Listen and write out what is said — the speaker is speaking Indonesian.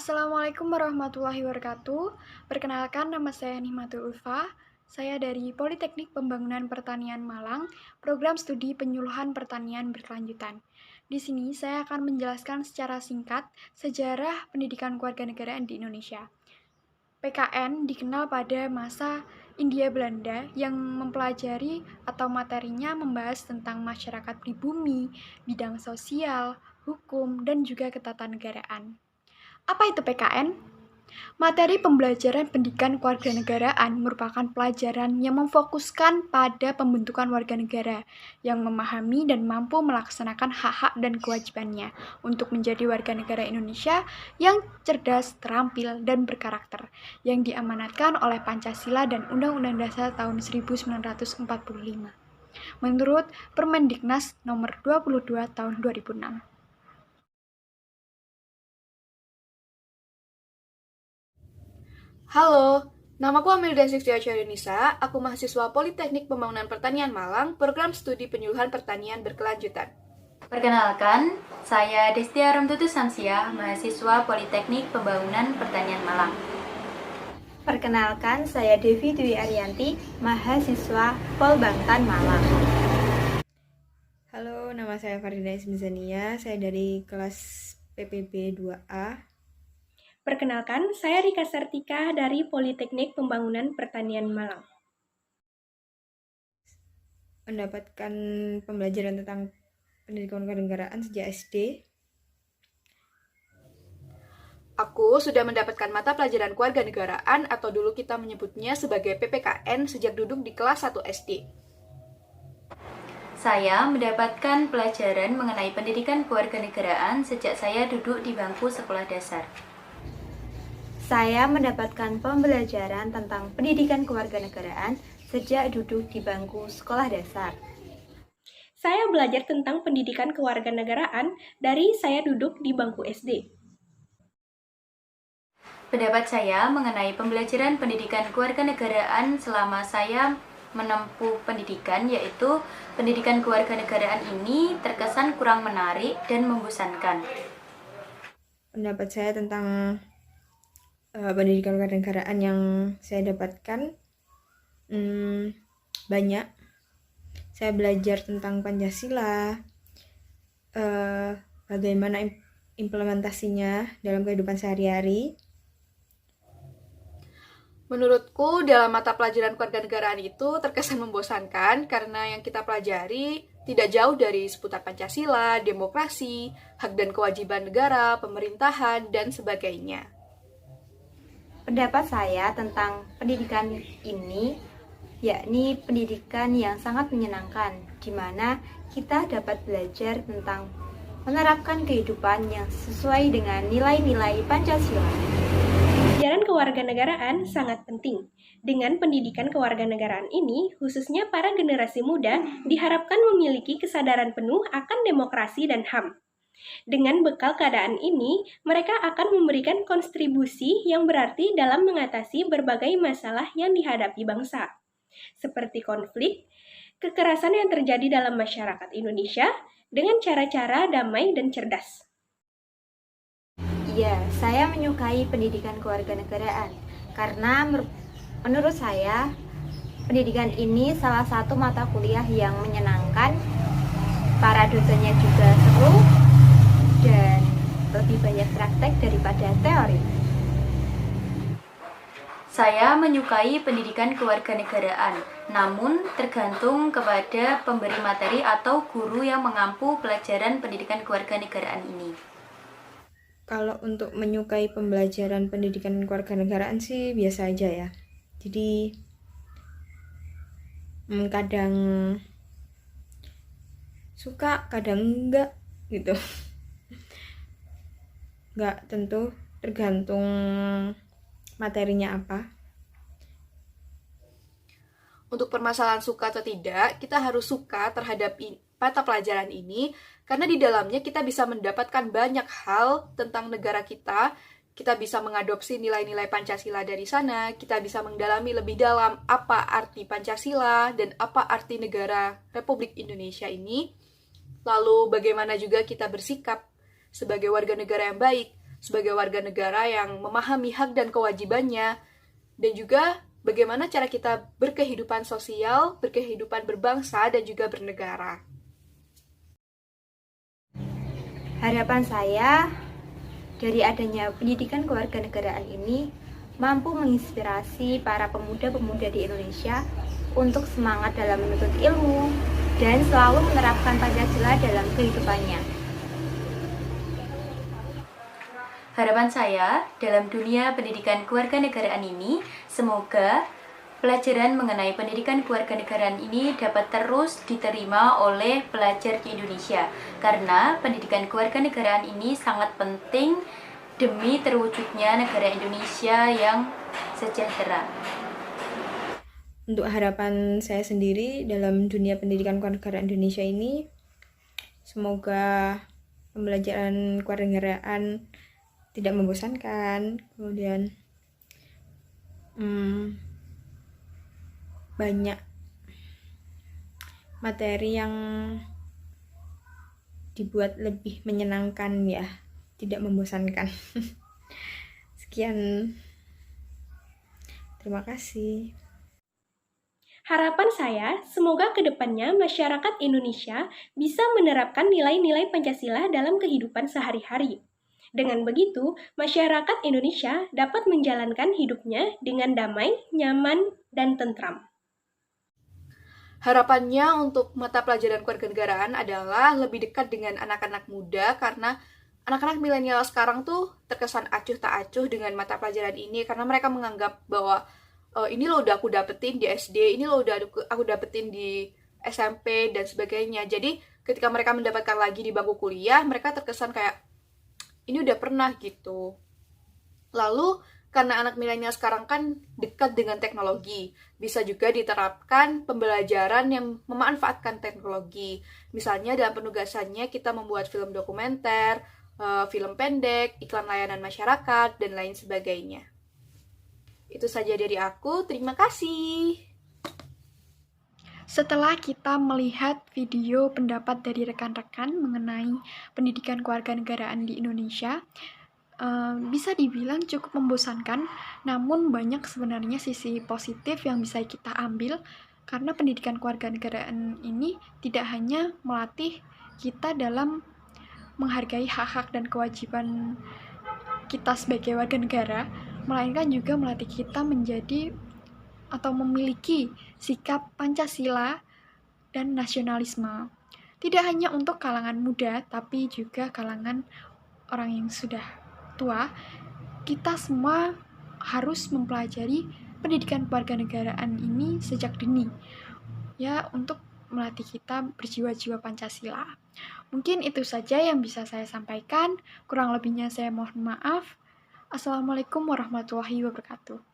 Assalamualaikum warahmatullahi wabarakatuh. Perkenalkan, nama saya Nihmatul Ulfa. Saya dari Politeknik Pembangunan Pertanian Malang, program studi penyuluhan pertanian berkelanjutan. Di sini saya akan menjelaskan secara singkat sejarah pendidikan kewarganegaraan di Indonesia. PKN dikenal pada masa Hindia Belanda yang mempelajari atau materinya membahas tentang masyarakat pribumi, bidang sosial, hukum, dan juga ketatanegaraan. Apa itu PKN? Materi pembelajaran pendidikan kewarganegaraan merupakan pelajaran yang memfokuskan pada pembentukan warga negara yang memahami dan mampu melaksanakan hak-hak dan kewajibannya untuk menjadi warga negara Indonesia yang cerdas, terampil, dan berkarakter yang diamanatkan oleh Pancasila dan Undang-Undang Dasar tahun 1945 menurut Permendiknas nomor 22 tahun 2006. Halo, namaku Amelia Nisa. Aku mahasiswa Politeknik Pembangunan Pertanian Malang, program studi penyuluhan pertanian berkelanjutan. Perkenalkan, saya Destia Ramtutu Samsiah, mahasiswa Politeknik Pembangunan Pertanian Malang. Perkenalkan, saya Devi Dwi Ariyanti, mahasiswa Polbangtan Malang. Halo, nama saya Fardina Ismizania, saya dari kelas PPB 2A. Perkenalkan, saya Rika Sartika dari Politeknik Pembangunan Pertanian Malang. Mendapatkan pembelajaran tentang pendidikan kewarganegaraan sejak SD. Aku sudah mendapatkan mata pelajaran kewarganegaraan atau dulu kita menyebutnya sebagai PPKN sejak duduk di kelas 1 SD. Saya mendapatkan pelajaran mengenai pendidikan kewarganegaraan sejak saya duduk di bangku sekolah dasar. Saya mendapatkan pembelajaran tentang pendidikan kewarganegaraan sejak duduk di bangku sekolah dasar. Saya belajar tentang pendidikan kewarganegaraan dari saya duduk di bangku SD. Pendapat saya mengenai pembelajaran pendidikan kewarganegaraan selama saya menempuh pendidikan, yaitu pendidikan kewarganegaraan ini terkesan kurang menarik dan membosankan. Pendapat saya tentang pendidikan kewarganegaraan yang saya dapatkan banyak. Saya belajar tentang Pancasila, bagaimana implementasinya dalam kehidupan sehari-hari. Menurutku, dalam mata pelajaran kewarganegaraan itu terkesan membosankan karena yang kita pelajari tidak jauh dari seputar Pancasila, demokrasi, hak dan kewajiban negara, pemerintahan, dan sebagainya. Pendapat saya tentang pendidikan ini yakni pendidikan yang sangat menyenangkan, di mana kita dapat belajar tentang menerapkan kehidupan yang sesuai dengan nilai-nilai Pancasila. Pelajaran kewarganegaraan sangat penting. Dengan pendidikan kewarganegaraan ini, khususnya para generasi muda, diharapkan memiliki kesadaran penuh akan demokrasi dan HAM. Dengan bekal keadaan ini, mereka akan memberikan kontribusi yang berarti dalam mengatasi berbagai masalah yang dihadapi bangsa, seperti konflik, kekerasan yang terjadi dalam masyarakat Indonesia dengan cara-cara damai dan cerdas. Iya, saya menyukai pendidikan kewarganegaraan karena menurut saya pendidikan ini salah satu mata kuliah yang menyenangkan, para dosennya juga seru, dan lebih banyak praktek daripada teori. Saya menyukai pendidikan kewarganegaraan, namun tergantung kepada pemberi materi atau guru yang mengampu pelajaran pendidikan kewarganegaraan ini. Kalau untuk menyukai pembelajaran pendidikan kewarganegaraan sih biasa aja ya. Jadi kadang suka, kadang enggak gitu. Enggak tentu, tergantung materinya apa. Untuk permasalahan suka atau tidak, kita harus suka terhadap mata pelajaran ini karena di dalamnya kita bisa mendapatkan banyak hal tentang negara kita. Kita bisa mengadopsi nilai-nilai Pancasila dari sana, kita bisa mendalami lebih dalam apa arti Pancasila dan apa arti negara Republik Indonesia ini. Lalu bagaimana juga kita bersikap sebagai warga negara yang baik, sebagai warga negara yang memahami hak dan kewajibannya, dan juga bagaimana cara kita berkehidupan sosial, berkehidupan berbangsa, dan juga bernegara. Harapan saya dari adanya pendidikan kewarganegaraan ini mampu menginspirasi para pemuda-pemuda di Indonesia untuk semangat dalam menuntut ilmu dan selalu menerapkan Pancasila dalam kehidupannya. Harapan saya dalam dunia pendidikan kewarganegaraan ini, semoga pelajaran mengenai pendidikan kewarganegaraan ini dapat terus diterima oleh pelajar di Indonesia, karena pendidikan kewarganegaraan ini sangat penting demi terwujudnya negara Indonesia yang sejahtera. Untuk harapan saya sendiri dalam dunia pendidikan kewarganegaraan Indonesia ini, semoga pembelajaran kewarganegaraan tidak membosankan, kemudian banyak materi yang dibuat lebih menyenangkan ya, tidak membosankan. Sekian, terima kasih. Harapan saya, semoga ke depannya masyarakat Indonesia bisa menerapkan nilai-nilai Pancasila dalam kehidupan sehari-hari. Dengan begitu, masyarakat Indonesia dapat menjalankan hidupnya dengan damai, nyaman, dan tentram. Harapannya untuk mata pelajaran kewarganegaraan adalah lebih dekat dengan anak-anak muda, karena anak-anak milenial sekarang tuh terkesan acuh tak acuh dengan mata pelajaran ini, karena mereka menganggap bahwa ini loh udah aku dapetin di SD, ini loh udah aku dapetin di SMP, dan sebagainya. Jadi ketika mereka mendapatkan lagi di bangku kuliah, mereka terkesan kayak, ini udah pernah gitu. Lalu, karena anak milenial sekarang kan dekat dengan teknologi, bisa juga diterapkan pembelajaran yang memanfaatkan teknologi. Misalnya dalam penugasannya kita membuat film dokumenter, film pendek, iklan layanan masyarakat, dan lain sebagainya. Itu saja dari aku, terima kasih. Setelah kita melihat video pendapat dari rekan-rekan mengenai pendidikan kewarganegaraan di Indonesia, bisa dibilang cukup membosankan, namun banyak sebenarnya sisi positif yang bisa kita ambil, karena pendidikan kewarganegaraan ini tidak hanya melatih kita dalam menghargai hak-hak dan kewajiban kita sebagai warga negara, melainkan juga melatih kita menjadi atau memiliki sikap Pancasila dan nasionalisme. Tidak hanya untuk kalangan muda, tapi juga kalangan orang yang sudah tua. Kita semua harus mempelajari pendidikan kewarganegaraan ini sejak dini, ya, untuk melatih kita berjiwa-jiwa Pancasila. Mungkin itu saja yang bisa saya sampaikan. Kurang lebihnya saya mohon maaf. Assalamualaikum warahmatullahi wabarakatuh.